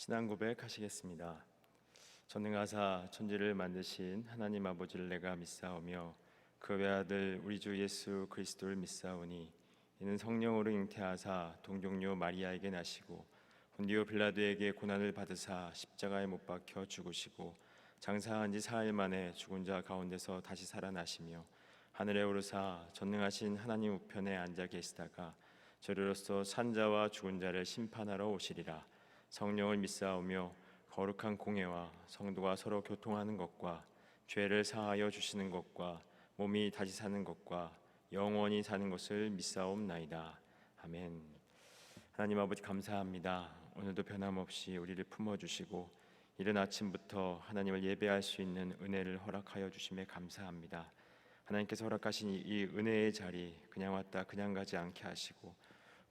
신앙 고백하시겠습니다. 전능하사 천지를 만드신 하나님 아버지를 내가 믿사오며 그 외아들 우리 주 예수 그리스도를 믿사오니 이는 성령으로 잉태하사 동정녀 마리아에게 나시고 본디오 빌라도에게 고난을 받으사 십자가에 못 박혀 죽으시고 장사한 지 사흘 만에 죽은 자 가운데서 다시 살아나시며 하늘에 오르사 전능하신 하나님 우편에 앉아 계시다가 저리로서 산자와 죽은 자를 심판하러 오시리라. 성령을 믿사오며 거룩한 공회와 성도가 서로 교통하는 것과 죄를 사하여 주시는 것과 몸이 다시 사는 것과 영원히 사는 것을 믿사옵나이다. 아멘. 하나님 아버지 감사합니다. 오늘도 변함없이 우리를 품어주시고 이른 아침부터 하나님을 예배할 수 있는 은혜를 허락하여 주심에 감사합니다. 하나님께서 허락하신 이 은혜의 자리 그냥 왔다 그냥 가지 않게 하시고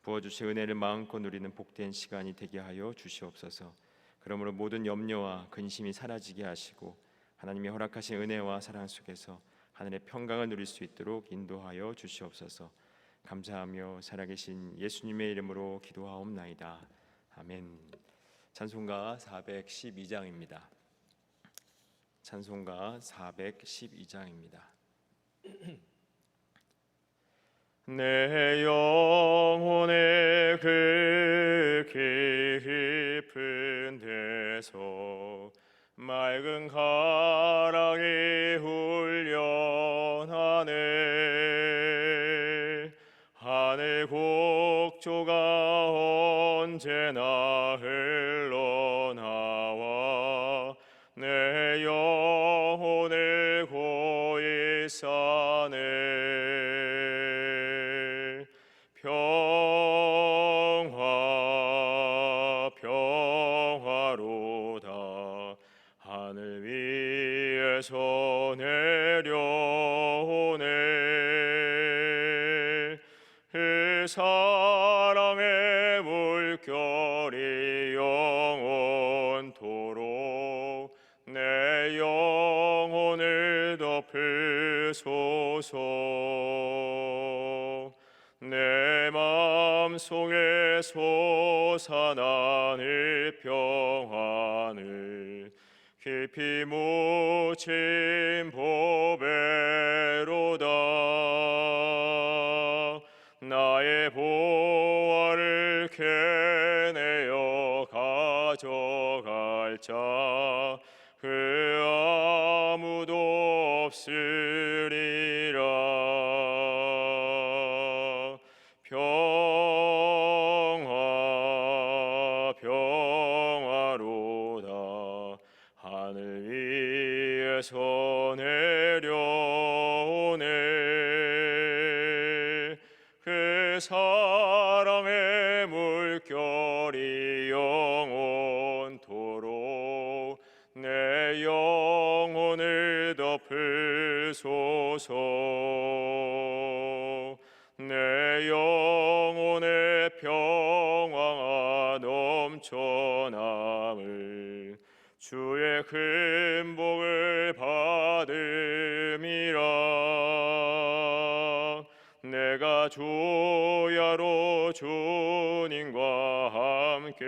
부어주신 은혜를 마음껏 누리는 복된 시간이 되게 하여 주시옵소서. 그러므로 모든 염려와 근심이 사라지게 하시고 하나님이 허락하신 은혜와 사랑 속에서 하늘의 평강을 누릴 수 있도록 인도하여 주시옵소서. 감사하며 살아계신 예수님의 이름으로 기도하옵나이다. 아멘. 찬송가 412장입니다. 찬송가 412장입니다. 내 영혼의 그 깊은 데서 맑은 가랑이 훈련하네. 하늘 곡조가 언제나 흘러나와 내 영혼을 고이 싸네. 평화 평화로다. 하늘 위에서 내려오네. 그 사랑의 물결이 영원토록 내 영혼을 덮으소서. 내 마음속에 솟아나는 평안을 깊이 묻힌 보배로다. 나의 보화를 캐내어 가져갈 자 그 아무도 없으리라. 평화 평화로다. 하늘 위에서 내려오네. 그 사랑의 물결이 영원토록 내 영혼을 덮으소서. 내 영혼의 평화가 넘쳐남을 주의 큰 복을 받음이라. 내가 주야로 주님과 함께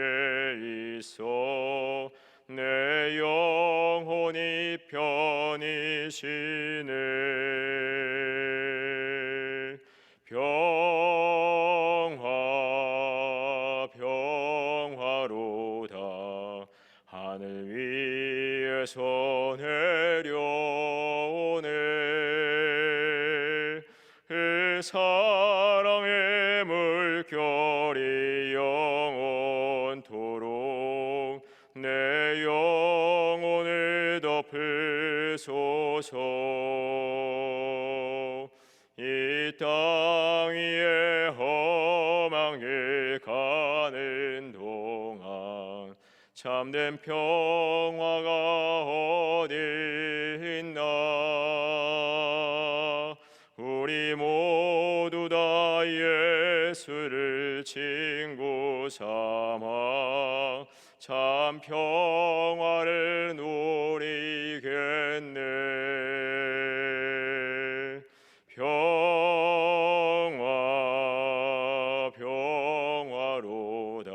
있어 내 영혼이 편히 쉬네. 평화 평화로다. 하늘 위에서 내려오네. 그 사랑의 물결이 영원토록 내 영혼을 덮으소서. 이 땅 위에 험한 길 가는 동안 참된 평화가 어디 있나. 우리 모두 다 예수를 친구 삼아 참 평화를 누리겠네. 평화 평화로다.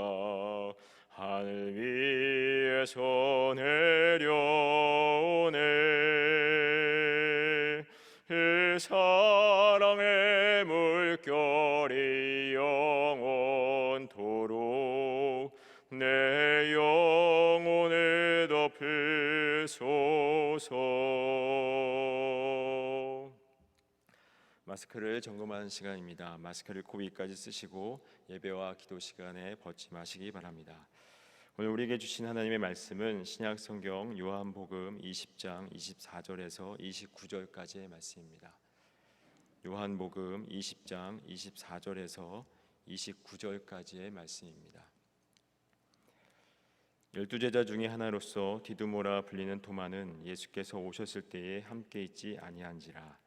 하늘 위 땅에서 내려오네. 그 사랑의 물결이 영원토록 내 영혼을 덮으소서. 마스크를 점검하는 시간입니다. 마스크를 코 위까지 쓰시고 예배와 기도 시간에 벗지 마시기 바랍니다. 오늘 우리에게 주신 하나님의 말씀은 신약 성경 요한복음 20장 24절에서 29절까지의 말씀입니다. 요한복음 20장 24절에서 29절까지의 말씀입니다. 12제자 중에 하나로서 디두모라 불리는 도마는 예수께서 오셨을 때에 함께 있지 아니한지라.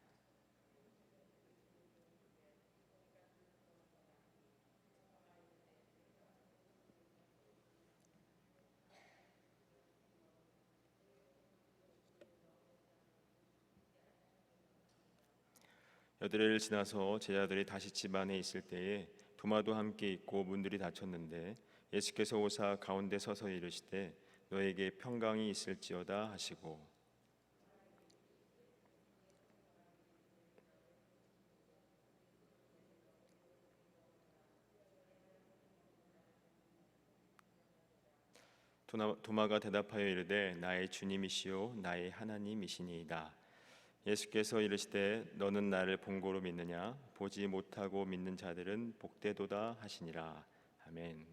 여드레를 지나서 제자들이 다시 집 안에 있을 때에 도마도 함께 있고 문들이 닫혔는데 예수께서 오사 가운데 서서 이르시되 너에게 평강이 있을지어다 하시고 도마가 대답하여 이르되 나의 주님이시요 나의 하나님이시니이다. 예수께서 이르시되 너는 나를 본고로 믿느냐? 보지 못하고 믿는 자들은 복되도다 하시니라. 아멘.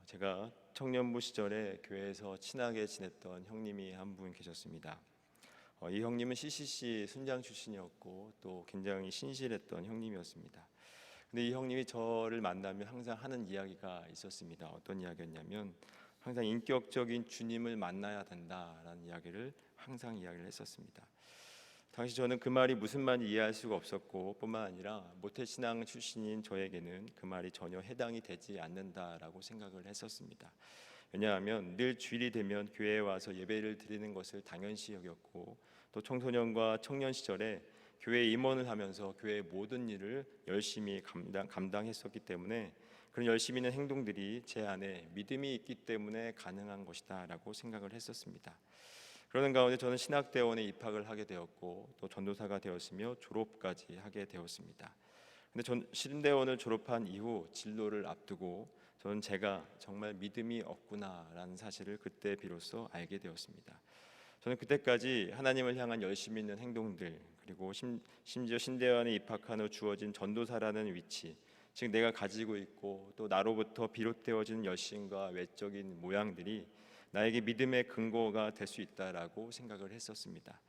제가 청년부 시절에 교회에서 친하게 지냈던 형님이 한 분 계셨습니다. 이 형님은 CCC 순장 출신이었고 또 굉장히 신실했던 형님이었습니다. 근데 이 형님이 저를 만나면 항상 하는 이야기가 있었습니다. 어떤 이야기였냐면 항상 인격적인 주님을 만나야 된다라는 이야기를 항상 이야기를 했었습니다. 당시 저는 그 말이 무슨 말인지 이해할 수가 없었고 뿐만 아니라 모태신앙 출신인 저에게는 그 말이 전혀 해당이 되지 않는다라고 생각을 했었습니다. 왜냐하면 늘 주일이 되면 교회에 와서 예배를 드리는 것을 당연시 여겼고 또 청소년과 청년 시절에 교회 임원을 하면서 교회의 모든 일을 열심히 감당했었기 때문에 그런 열심히 있는 행동들이 제 안에 믿음이 있기 때문에 가능한 것이다라고 생각을 했었습니다. 그러는 가운데 저는 신학대원에 입학을 하게 되었고 또 전도사가 되었으며 졸업까지 하게 되었습니다. 근데 전 신대원을 졸업한 이후 진로를 앞두고 저는 제가 정말 믿음이 없구나라는 사실을 그때 비로소 알게 되었습니다. 저는 그때까지 하나님을 향한 열심히 있는 행동들 그리고 심지어 신대원에 입학한 후 주어진 전도사라는 위치, 즉 내가 가지고 있고 또 나로부터 비롯되어지는 열심과 외적인 모양들이 나에게 믿음의 근거가 될 수 있다라고 생각을 했었습니다.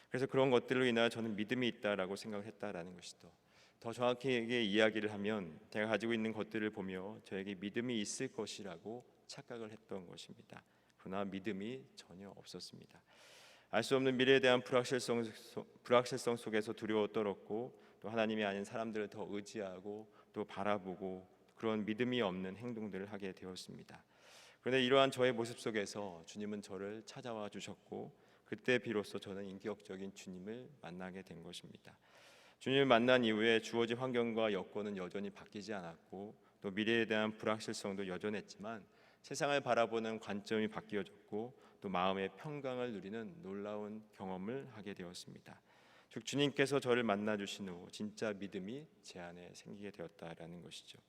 그래서 그런 것들로 인하여 저는 믿음이 있다라고 생각을 했다라는 것이죠. 더 정확히 이야기를 하면 제가 가지고 있는 것들을 보며 저에게 믿음이 있을 것이라고 착각을 했던 것입니다. 그러나 믿음이 전혀 없었습니다. 알 수 없는 미래에 대한 불확실성 속에서 두려워 떨었고 또 하나님이 아닌 사람들을 더 의지하고 또 바라보고 그런 믿음이 없는 행동들을 하게 되었습니다. 그런데 이러한 저의 모습 속에서 주님은 저를 찾아와 주셨고 그때 비로소 저는 인격적인 주님을 만나게 된 것입니다. 주님을 만난 이후에 주어진 환경과 여건은 여전히 바뀌지 않았고 또 미래에 대한 불확실성도 여전했지만 세상을 바라보는 관점이 바뀌어졌고 또 마음의 평강을 누리는 놀라운 경험을 하게 되었습니다. 즉 주님께서 저를 만나 주신 후 진짜 믿음이 제 안에 생기게 되었다라는 것이죠.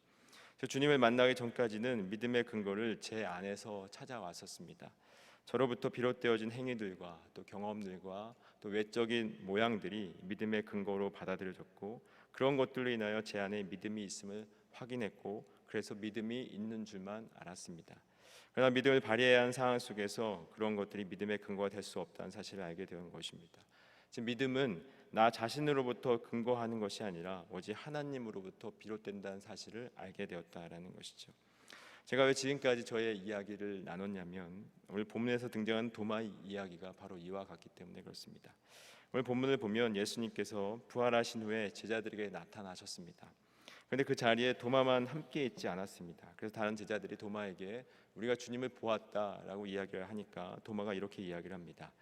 주님을 만나기 전까지는 믿음의 근거를 제 안에서 찾아왔었습니다. 저로부터 비롯되어진 행위들과 또 경험들과 또 외적인 모양들이 믿음의 근거로 받아들여졌고 그런 것들로 인하여 제 안에 믿음이 있음을 확인했고 그래서 믿음이 있는 줄만 알았습니다. 그러나 믿음을 발휘해야 하는 상황 속에서 그런 것들이 믿음의 근거가 될 수 없다는 사실을 알게 된 것입니다. 즉 믿음은 나 자신으로부터 근거하는 것이 아니라 오직 하나님으로부터 비롯된다는 사실을 알게 되었다라는 것이죠. 제가 왜 지금까지 저의 이야기를 나눴냐면 오늘 본문에서 등장하는 도마 이야기가 바로 이와 같기 때문에 그렇습니다. 오늘 본문을 보면 예수님께서 부활하신 후에 제자들에게 나타나셨습니다. 그런데 그 자리에 도마만 함께 있지 않았습니다. 그래서 다른 제자들이 도마에게 우리가 주님을 보았다라고 이야기를 하니까 도마가 이렇게 이야기를 합니다.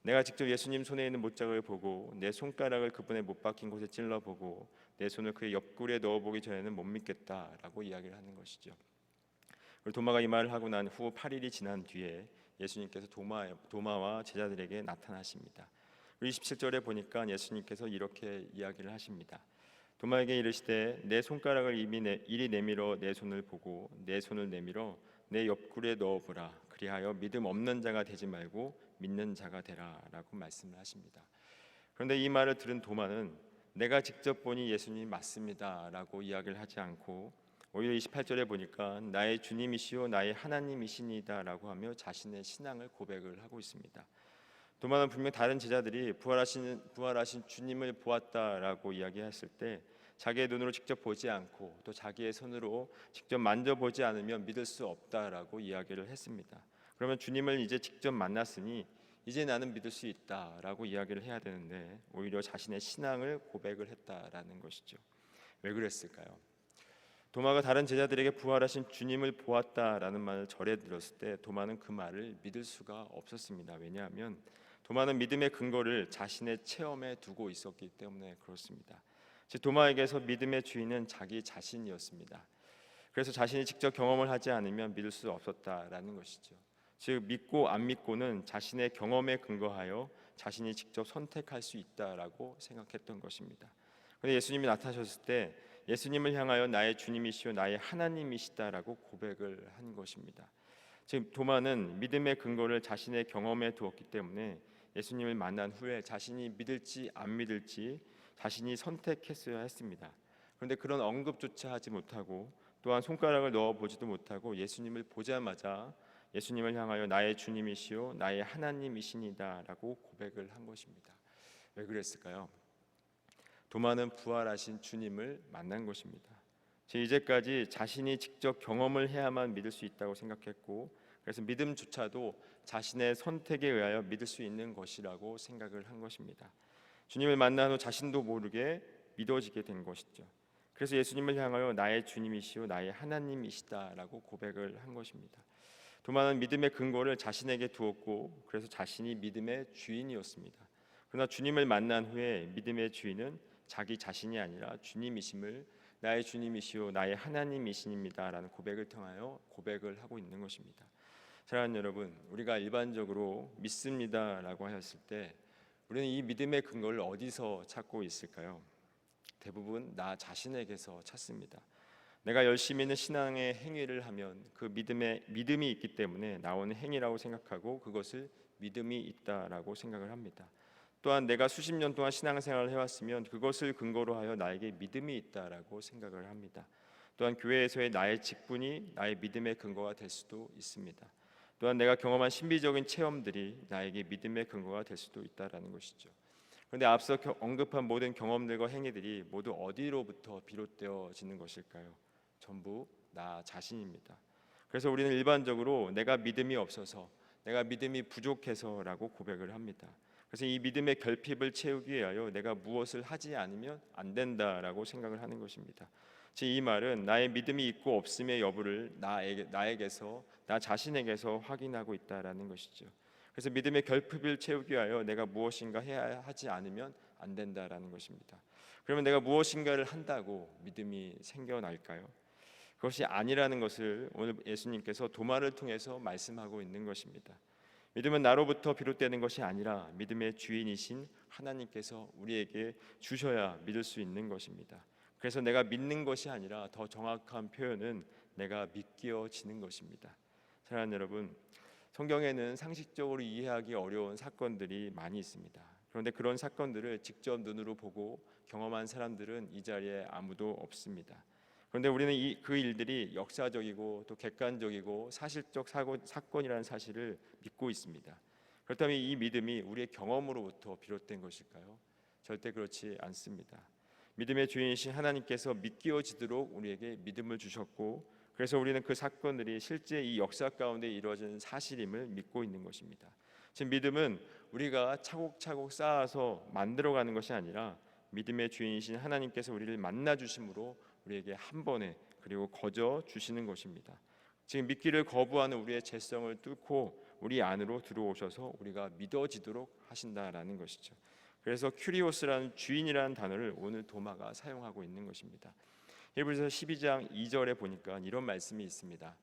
내가 직접 예수님 손에 있는 못자국을 보고 내 손가락을 그분의 못 박힌 곳에 찔러보고 내 손을 그의 옆구리에 넣어보기 전에는 못 믿겠다라고 이야기를 하는 것이죠. 그리고 도마가 이 말을 하고 난 후 8일이 지난 뒤에 예수님께서 도마와 제자들에게 나타나십니다. 27절에 보니까 예수님께서 이렇게 이야기를 하십니다. 도마에게 이르시되 내 손가락을 이리 내밀어 내 손을 보고 내 손을 내밀어 내 옆구리에 넣어보라. 그리하여 믿음 없는 자가 되지 말고 믿는 자가 되라 라고 말씀을 하십니다. 그런데 이 말을 들은 도마는 내가 직접 보니 예수님이 맞습니다 라고 이야기를 하지 않고 오히려 28절에 보니까 나의 주님이시오 나의 하나님이시니다 라고 하며 자신의 신앙을 고백을 하고 있습니다. 도마는 분명 다른 제자들이 부활하신 주님을 보았다라고 이야기했을 때 자기의 눈으로 직접 보지 않고 또 자기의 손으로 직접 만져보지 않으면 믿을 수 없다라고 이야기를 했습니다. 그러면 주님을 이제 직접 만났으니 이제 나는 믿을 수 있다라고 이야기를 해야 되는데 오히려 자신의 신앙을 고백을 했다라는 것이죠. 왜 그랬을까요? 도마가 다른 제자들에게 부활하신 주님을 보았다라는 말을 절에 들었을 때 도마는 그 말을 믿을 수가 없었습니다. 왜냐하면 도마는 믿음의 근거를 자신의 체험에 두고 있었기 때문에 그렇습니다. 즉 도마에게서 믿음의 주인은 자기 자신이었습니다. 그래서 자신이 직접 경험을 하지 않으면 믿을 수 없었다라는 것이죠. 즉 믿고 안 믿고는 자신의 경험에 근거하여 자신이 직접 선택할 수 있다라고 생각했던 것입니다. 그런데 예수님이 나타나셨을 때 예수님을 향하여 나의 주님이시오 나의 하나님이시다라고 고백을 한 것입니다. 즉 도마는 믿음의 근거를 자신의 경험에 두었기 때문에 예수님을 만난 후에 자신이 믿을지 안 믿을지 자신이 선택했어야 했습니다. 그런데 그런 언급조차 하지 못하고 또한 손가락을 넣어보지도 못하고 예수님을 보자마자 예수님을 향하여 나의 주님이시오 나의 하나님이시니다 라고 고백을 한 것입니다. 왜 그랬을까요? 도마는 부활하신 주님을 만난 것입니다. 이제까지 자신이 직접 경험을 해야만 믿을 수 있다고 생각했고 그래서 믿음조차도 자신의 선택에 의하여 믿을 수 있는 것이라고 생각을 한 것입니다. 주님을 만난 후 자신도 모르게 믿어지게 된 것이죠. 그래서 예수님을 향하여 나의 주님이시오 나의 하나님이시다라고 고백을 한 것입니다. 도마는 믿음의 근거를 자신에게 두었고 그래서 자신이 믿음의 주인이었습니다. 그러나 주님을 만난 후에 믿음의 주인은 자기 자신이 아니라 주님이심을 나의 주님이시오 나의 하나님이십니다라는 고백을 통하여 고백을 하고 있는 것입니다. 사랑하는 여러분, 우리가 일반적으로 믿습니다라고 하였을 때 우리는 이 믿음의 근거를 어디서 찾고 있을까요? 대부분 나 자신에게서 찾습니다. 내가 열심히 있는 신앙의 행위를 하면 그 믿음이 있기 때문에 나오는 행위라고 생각하고 그것을 믿음이 있다라고 생각을 합니다. 또한 내가 수십 년 동안 신앙생활을 해왔으면 그것을 근거로 하여 나에게 믿음이 있다라고 생각을 합니다. 또한 교회에서의 나의 직분이 나의 믿음의 근거가 될 수도 있습니다. 또한 내가 경험한 신비적인 체험들이 나에게 믿음의 근거가 될 수도 있다라는 것이죠. 그런데 앞서 언급한 모든 경험들과 행위들이 모두 어디로부터 비롯되어지는 것일까요? 전부 나 자신입니다. 그래서 우리는 일반적으로 내가 믿음이 없어서 내가 믿음이 부족해서라고 고백을 합니다. 그래서 이 믿음의 결핍을 채우기 위하여 내가 무엇을 하지 않으면 안 된다라고 생각을 하는 것입니다. 즉 이 말은 나의 믿음이 있고 없음의 여부를 나에게서 나 자신에게서 확인하고 있다라는 것이죠. 그래서 믿음의 결핍을 채우기 위하여 내가 무엇인가 해야 하지 않으면 안 된다라는 것입니다. 그러면 내가 무엇인가를 한다고 믿음이 생겨날까요? 그것이 아니라는 것을 오늘 예수님께서 도마를 통해서 말씀하고 있는 것입니다. 믿음은 나로부터 비롯되는 것이 아니라 믿음의 주인이신 하나님께서 우리에게 주셔야 믿을 수 있는 것입니다. 그래서 내가 믿는 것이 아니라 더 정확한 표현은 내가 믿겨지는 것입니다. 사랑하는 여러분, 성경에는 상식적으로 이해하기 어려운 사건들이 많이 있습니다. 그런데 그런 사건들을 직접 눈으로 보고 경험한 사람들은 이 자리에 아무도 없습니다. 그런데 우리는 그 일들이 역사적이고 또 객관적이고 사실적 사건이라는 사실을 믿고 있습니다. 그렇다면 이 믿음이 우리의 경험으로부터 비롯된 것일까요? 절대 그렇지 않습니다. 믿음의 주인이신 하나님께서 믿겨지도록 우리에게 믿음을 주셨고 그래서 우리는 그 사건들이 실제 이 역사 가운데 이루어지는 사실임을 믿고 있는 것입니다. 즉 믿음은 우리가 차곡차곡 쌓아서 만들어가는 것이 아니라 믿음의 주인이신 하나님께서 우리를 만나 주심으로 우리에게 한 번에 그리고 거저 주시는 것입니다. 지금 믿기를 거부하는 우리의 죄성을 뚫고 우리 안으로 들어오셔서 우리가 믿어지도록 하신다라는 것이죠. 그래서 큐리오스라는 주인이라는 단어를 오늘 도마가 사용하고 있는 것입니다. 히브리서 12장 2절에 보니까 이런 말씀이 있습니다.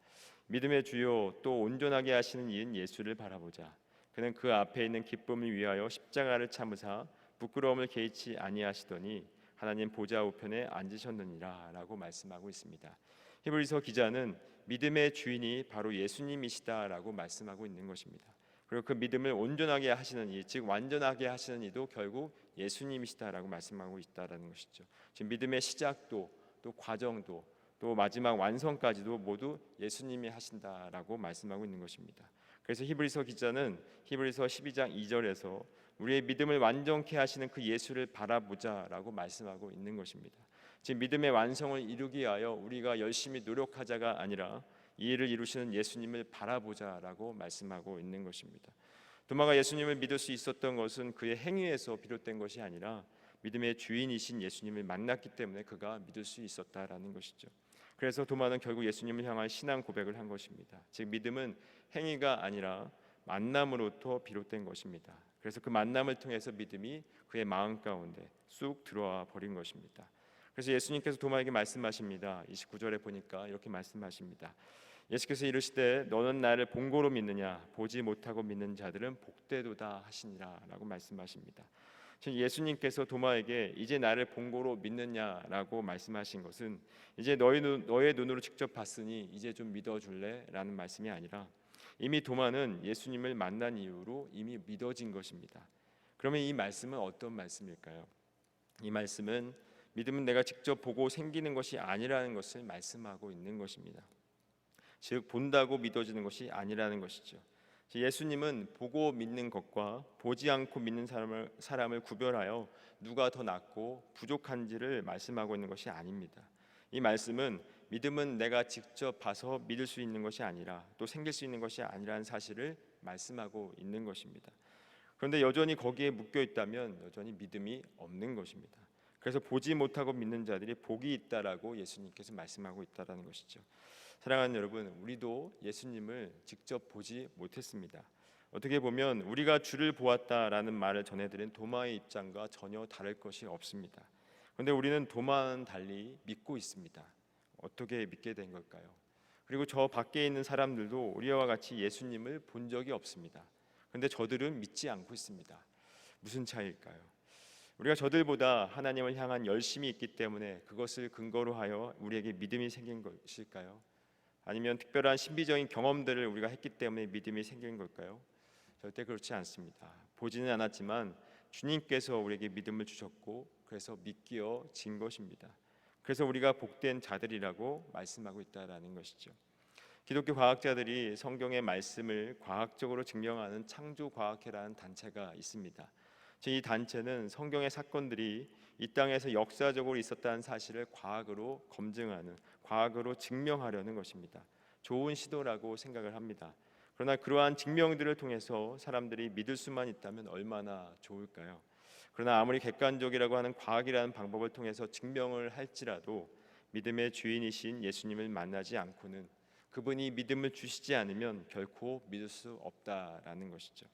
믿음의 주요 또 온전하게 하시는 이인 예수를 바라보자. 그는 그 앞에 있는 기쁨을 위하여 십자가를 참으사 부끄러움을 개의치 아니하시더니 하나님 보좌 우편에 앉으셨느니라 라고 말씀하고 있습니다. 히브리서 기자는 믿음의 주인이 바로 예수님이시다라고 말씀하고 있는 것입니다. 그리고 그 믿음을 온전하게 하시는 이, 즉 완전하게 하시는 이도 결국 예수님이시다라고 말씀하고 있다라는 것이죠. 지금 믿음의 시작도 또 과정도 또 마지막 완성까지도 모두 예수님이 하신다라고 말씀하고 있는 것입니다. 그래서 히브리서 기자는 히브리서 12장 2절에서 우리의 믿음을 완전케 하시는 그 예수를 바라보자라고 말씀하고 있는 것입니다. 지금 믿음의 완성을 이루기 위하여 우리가 열심히 노력하자가 아니라 이 일을 이루시는 예수님을 바라보자라고 말씀하고 있는 것입니다. 도마가 예수님을 믿을 수 있었던 것은 그의 행위에서 비롯된 것이 아니라 믿음의 주인이신 예수님을 만났기 때문에 그가 믿을 수 있었다라는 것이죠. 그래서 도마는 결국 예수님을 향한 신앙 고백을 한 것입니다. 즉 믿음은 행위가 아니라 만남으로부터 비롯된 것입니다. 그래서 그 만남을 통해서 믿음이 그의 마음 가운데 쑥 들어와 버린 것입니다. 그래서 예수님께서 도마에게 말씀하십니다. 29절에 보니까 이렇게 말씀하십니다. 예수께서 이르시되 너는 나를 본고로 믿느냐 보지 못하고 믿는 자들은 복되도다 하시니라 라고 말씀하십니다. 예수님께서 도마에게 이제 나를 본고로 믿느냐라고 말씀하신 것은 이제 너의 눈으로 직접 봤으니 이제 좀 믿어줄래? 라는 말씀이 아니라 이미 도마는 예수님을 만난 이후로 이미 믿어진 것입니다. 그러면 이 말씀은 어떤 말씀일까요? 이 말씀은 믿음은 내가 직접 보고 생기는 것이 아니라는 것을 말씀하고 있는 것입니다. 즉 본다고 믿어지는 것이 아니라는 것이죠. 예수님은 보고 믿는 것과 보지 않고 믿는 사람을 구별하여 누가 더 낫고 부족한지를 말씀하고 있는 것이 아닙니다. 이 말씀은 믿음은 내가 직접 봐서 믿을 수 있는 것이 아니라 또 생길 수 있는 것이 아니라는 사실을 말씀하고 있는 것입니다. 그런데 여전히 거기에 묶여 있다면 여전히 믿음이 없는 것입니다. 그래서 보지 못하고 믿는 자들이 복이 있다라고 예수님께서 말씀하고 있다라는 것이죠. 사랑하는 여러분, 우리도 예수님을 직접 보지 못했습니다. 어떻게 보면 우리가 주를 보았다라는 말을 전해드린 도마의 입장과 전혀 다를 것이 없습니다. 그런데 우리는 도마와는 달리 믿고 있습니다. 어떻게 믿게 된 걸까요? 그리고 저 밖에 있는 사람들도 우리와 같이 예수님을 본 적이 없습니다. 그런데 저들은 믿지 않고 있습니다. 무슨 차이일까요? 우리가 저들보다 하나님을 향한 열심이 있기 때문에 그것을 근거로 하여 우리에게 믿음이 생긴 것일까요? 아니면 특별한 신비적인 경험들을 우리가 했기 때문에 믿음이 생긴 걸까요? 절대 그렇지 않습니다. 보지는 않았지만 주님께서 우리에게 믿음을 주셨고 그래서 믿겨진 것입니다. 그래서 우리가 복된 자들이라고 말씀하고 있다라는 것이죠. 기독교 과학자들이 성경의 말씀을 과학적으로 증명하는 창조과학회라는 단체가 있습니다. 이 단체는 성경의 사건들이 이 땅에서 역사적으로 있었다는 사실을 과학으로 검증하는, 과학으로 증명하려는 것입니다. 좋은 시도라고 생각을 합니다. 그러나 그러한 증명들을 통해서 사람들이 믿을 수만 있다면 얼마나 좋을까요? 그러나 아무리 객관적이라고 하는 과학이라는 방법을 통해서 증명을 할지라도 믿음의 주인이신 예수님을 만나지 않고는, 그분이 믿음을 주시지 않으면 결코 믿을 수 없다라는 것이죠.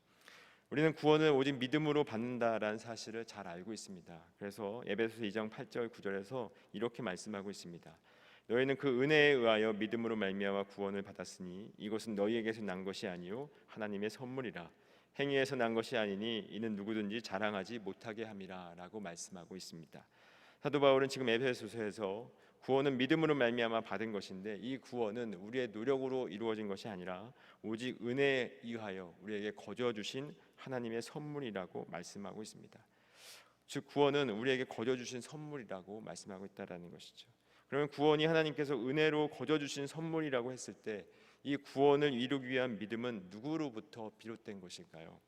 우리는 구원을 오직 믿음으로 받는다라는 사실을 잘 알고 있습니다. 그래서 에베소서 2장 8절 9절에서 이렇게 말씀하고 있습니다. 너희는 그 은혜에 의하여 믿음으로 말미암아 구원을 받았으니 이것은 너희에게서 난 것이 아니요 하나님의 선물이라. 행위에서 난 것이 아니니 이는 누구든지 자랑하지 못하게 함이라 라고 말씀하고 있습니다. 사도 바울은 지금 에베소서에서 구원은 믿음으로 말미암아 받은 것인데 이 구원은 우리의 노력으로 이루어진 것이 아니라 오직 은혜에 의하여 우리에게 거저 주신 하나님의 선물이라고 말씀하고 있습니다. 즉 구원은 우리에게 거저 주신 선물이라고 말씀하고 있다라는 것이죠. 그러면 구원이 하나님께서 은혜로 거저 주신 선물이라고 했을 때 이 구원을 이루기 위한 믿음은 누구로부터 비롯된 것일까요?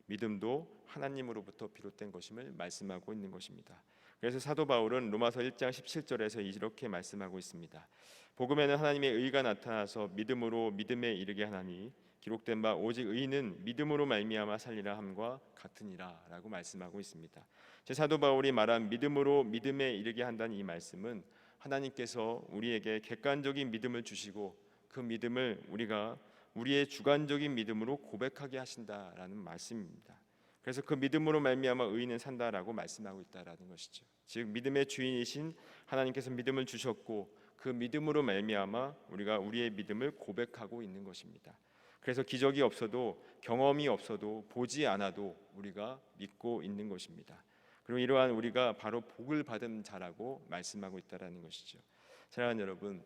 믿음도 하나님으로부터 비롯된 것임을 말씀하고 있는 것입니다. 그래서 사도 바울은 로마서 1장 17절에서 이렇게 말씀하고 있습니다. 복음에는 하나님의 의가 나타나서 믿음으로 믿음에 이르게 하나니 기록된 바 오직 의인은 믿음으로 말미암아 살리라 함과 같으니라 라고 말씀하고 있습니다. 제 사도 바울이 말한 믿음으로 믿음에 이르게 한다는 이 말씀은 하나님께서 우리에게 객관적인 믿음을 주시고 그 믿음을 우리가 우리의 주관적인 믿음으로 고백하게 하신다라는 말씀입니다. 그래서 그 믿음으로 말미암아 의인은 산다라고 말씀하고 있다라는 것이죠. 즉 믿음의 주인이신 하나님께서 믿음을 주셨고 그 믿음으로 말미암아 우리가 우리의 믿음을 고백하고 있는 것입니다. 그래서 기적이 없어도 경험이 없어도 보지 않아도 우리가 믿고 있는 것입니다. 그리고 이러한 우리가 바로 복을 받은 자라고 말씀하고 있다라는 것이죠. 사랑하는 여러분,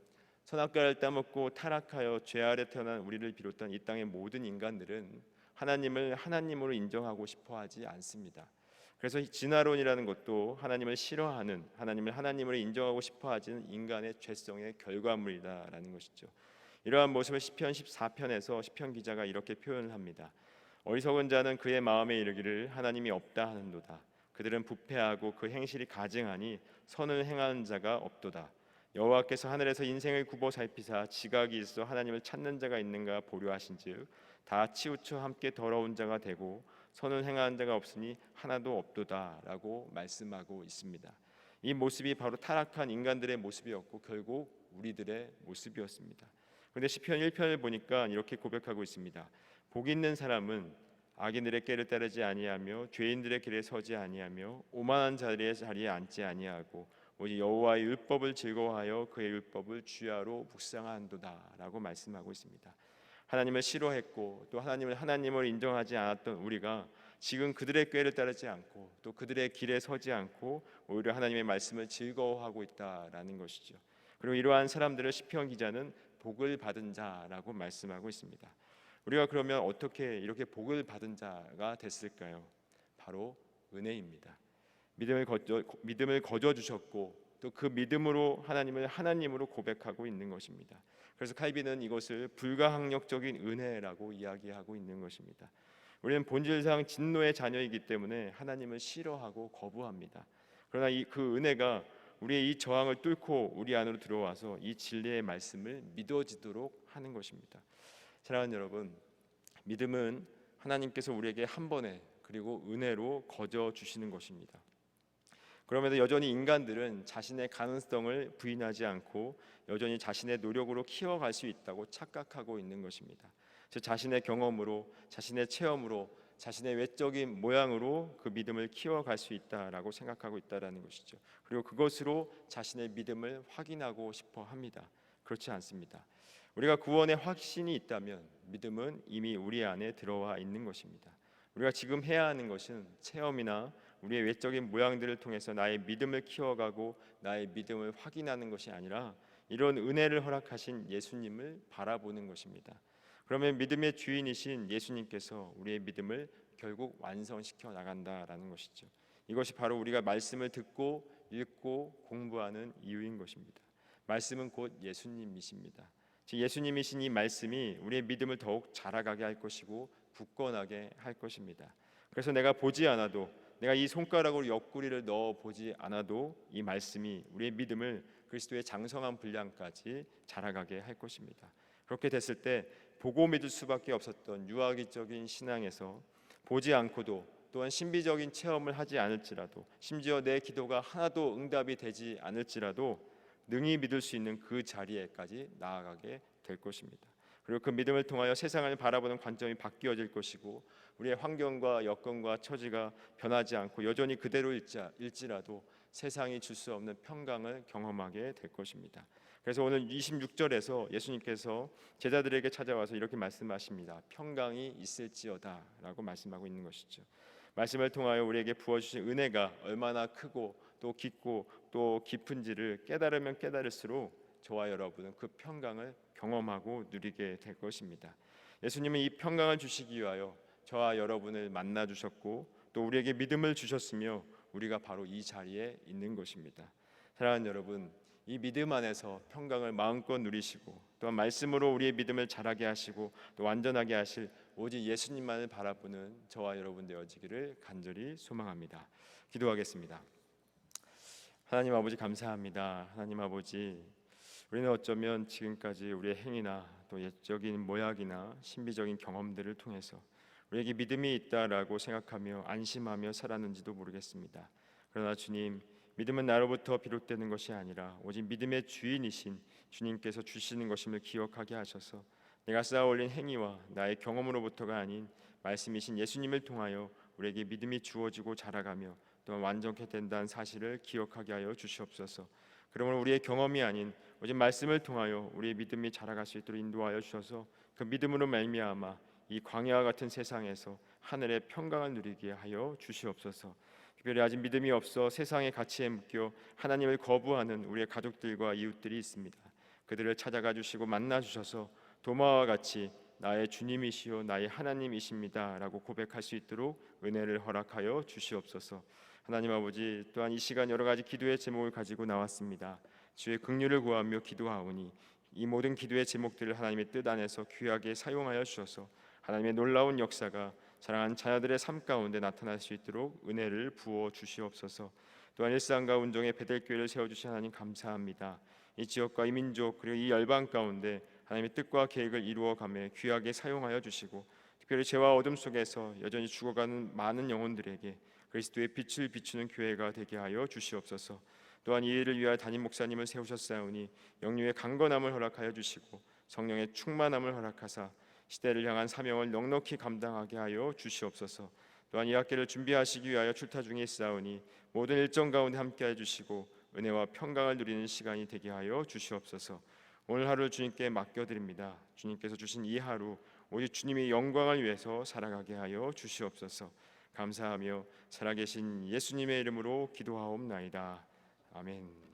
선악과를 따먹고 타락하여 죄 아래 태어난 우리를 비롯한 이 땅의 모든 인간들은 하나님을 하나님으로 인정하고 싶어하지 않습니다. 그래서 진화론이라는 것도 하나님을 싫어하는, 하나님을 하나님으로 인정하고 싶어하는 인간의 죄성의 결과물이다라는 것이죠. 이러한 모습을 시편 14편에서 시편 기자가 이렇게 표현을 합니다. 어리석은 자는 그의 마음에 이르기를 하나님이 없다 하는도다. 그들은 부패하고 그 행실이 가증하니 선을 행하는 자가 없도다. 여호와께서 하늘에서 인생을 굽어 살피사 지각이 있어 하나님을 찾는 자가 있는가 보려 하신즉 다 치우쳐 함께 더러운 자가 되고 선을 행하는 자가 없으니 하나도 없도다라고 말씀하고 있습니다. 이 모습이 바로 타락한 인간들의 모습이었고 결국 우리들의 모습이었습니다. 그런데 시편 1편을 보니까 이렇게 고백하고 있습니다. 복 있는 사람은 악인들의 꾀를 따르지 아니하며 죄인들의 길에 서지 아니하며 오만한 자리에 앉지 아니하고 오직 여호와의 율법을 즐거워하여 그의 율법을 주야로 묵상한도다라고 말씀하고 있습니다. 하나님을 싫어했고 또 하나님을 하나님으로 인정하지 않았던 우리가 지금 그들의 꾀를 따르지 않고 또 그들의 길에 서지 않고 오히려 하나님의 말씀을 즐거워하고 있다라는 것이죠. 그리고 이러한 사람들을 시편 기자는 복을 받은 자라고 말씀하고 있습니다. 우리가 그러면 어떻게 이렇게 복을 받은 자가 됐을까요? 바로 은혜입니다. 믿음을 거저 주셨고 또 그 믿음으로 하나님을 하나님으로 고백하고 있는 것입니다. 그래서 칼빈은 이것을 불가항력적인 은혜라고 이야기하고 있는 것입니다. 우리는 본질상 진노의 자녀이기 때문에 하나님을 싫어하고 거부합니다. 그러나 그 은혜가 우리의 이 저항을 뚫고 우리 안으로 들어와서 이 진리의 말씀을 믿어지도록 하는 것입니다. 사랑하는 여러분, 믿음은 하나님께서 우리에게 한 번에 그리고 은혜로 거저 주시는 것입니다. 그럼에도 여전히 인간들은 자신의 가능성을 부인하지 않고 여전히 자신의 노력으로 키워갈 수 있다고 착각하고 있는 것입니다. 즉 자신의 경험으로, 자신의 체험으로, 자신의 외적인 모양으로 그 믿음을 키워갈 수 있다라고 생각하고 있다라는 것이죠. 그리고 그것으로 자신의 믿음을 확인하고 싶어 합니다. 그렇지 않습니다. 우리가 구원의 확신이 있다면 믿음은 이미 우리 안에 들어와 있는 것입니다. 우리가 지금 해야 하는 것은 체험이나 우리의 외적인 모양들을 통해서 나의 믿음을 키워가고 나의 믿음을 확인하는 것이 아니라 이런 은혜를 허락하신 예수님을 바라보는 것입니다. 그러면 믿음의 주인이신 예수님께서 우리의 믿음을 결국 완성시켜 나간다라는 것이죠. 이것이 바로 우리가 말씀을 듣고 읽고 공부하는 이유인 것입니다. 말씀은 곧 예수님이십니다. 즉 예수님이신 이 말씀이 우리의 믿음을 더욱 자라가게 할 것이고 굳건하게 할 것입니다. 그래서 내가 보지 않아도, 내가 이 손가락으로 옆구리를 넣어 보지 않아도 이 말씀이 우리의 믿음을 그리스도의 장성한 분량까지 자라가게 할 것입니다. 그렇게 됐을 때 보고 믿을 수밖에 없었던 유아기적인 신앙에서 보지 않고도 또한 신비적인 체험을 하지 않을지라도 심지어 내 기도가 하나도 응답이 되지 않을지라도 능히 믿을 수 있는 그 자리에까지 나아가게 될 것입니다. 그리고 그 믿음을 통하여 세상을 바라보는 관점이 바뀌어질 것이고 우리의 환경과 여건과 처지가 변하지 않고 여전히 그대로일지라도 세상이 줄 수 없는 평강을 경험하게 될 것입니다. 그래서 오늘 26절에서 예수님께서 제자들에게 찾아와서 이렇게 말씀하십니다. 평강이 있을지어다 라고 말씀하고 있는 것이죠. 말씀을 통하여 우리에게 부어주신 은혜가 얼마나 크고 또 깊고 또 깊은지를 깨달으면 깨달을수록 저와 여러분은 그 평강을 경험하고 누리게 될 것입니다. 예수님은 이 평강을 주시기 위하여 저와 여러분을 만나 주셨고 또 우리에게 믿음을 주셨으며 우리가 바로 이 자리에 있는 것입니다. 사랑하는 여러분, 이 믿음 안에서 평강을 마음껏 누리시고 또한 말씀으로 우리의 믿음을 자라게 하시고 또 완전하게 하실 오직 예수님만을 바라보는 저와 여러분 되어지기를 간절히 소망합니다. 기도하겠습니다. 하나님 아버지 감사합니다. 하나님 아버지, 우리는 어쩌면 지금까지 우리의 행위나 또 옛적인 모양이나 신비적인 경험들을 통해서 우리에게 믿음이 있다라고 생각하며 안심하며 살았는지도 모르겠습니다. 그러나 주님, 믿음은 나로부터 비롯되는 것이 아니라 오직 믿음의 주인이신 주님께서 주시는 것임을 기억하게 하셔서 내가 쌓아올린 행위와 나의 경험으로부터가 아닌 말씀이신 예수님을 통하여 우리에게 믿음이 주어지고 자라가며 또한 완전케 된다는 사실을 기억하게 하여 주시옵소서. 그러므로 우리의 경험이 아닌 오직 말씀을 통하여 우리의 믿음이 자라갈 수 있도록 인도하여 주셔서 그 믿음으로 말미암아 이 광야와 같은 세상에서 하늘의 평강을 누리게 하여 주시옵소서. 특별히 아직 믿음이 없어 세상의 가치에 묶여 하나님을 거부하는 우리의 가족들과 이웃들이 있습니다. 그들을 찾아가 주시고 만나 주셔서 도마와 같이 나의 주님이시요 나의 하나님이십니다 라고 고백할 수 있도록 은혜를 허락하여 주시옵소서. 하나님 아버지, 또한 이 시간 여러 가지 기도의 제목을 가지고 나왔습니다. 주의 긍휼을 구하며 기도하오니 이 모든 기도의 제목들을 하나님의 뜻 안에서 귀하게 사용하여 주셔서 하나님의 놀라운 역사가 사랑하는 자녀들의 삶 가운데 나타날 수 있도록 은혜를 부어 주시옵소서. 또한 일상과 운정의 베델교회를 세워주신 하나님 감사합니다. 이 지역과 이 민족 그리고 이 열방 가운데 하나님의 뜻과 계획을 이루어가며 귀하게 사용하여 주시고 특별히 죄와 어둠 속에서 여전히 죽어가는 많은 영혼들에게 그리스도의 빛을 비추는 교회가 되게 하여 주시옵소서. 또한 이 일을 위하여 담임 목사님을 세우셨사오니 영류의 강건함을 허락하여 주시고 성령의 충만함을 허락하사 시대를 향한 사명을 넉넉히 감당하게 하여 주시옵소서. 또한 이 학기를 준비하시기 위하여 출타 중에 있사오니 모든 일정 가운데 함께해 주시고 은혜와 평강을 누리는 시간이 되게 하여 주시옵소서. 오늘 하루를 주님께 맡겨드립니다. 주님께서 주신 이 하루 오직 주님의 영광을 위해서 살아가게 하여 주시옵소서. 감사하며 살아계신 예수님의 이름으로 기도하옵나이다. 아멘.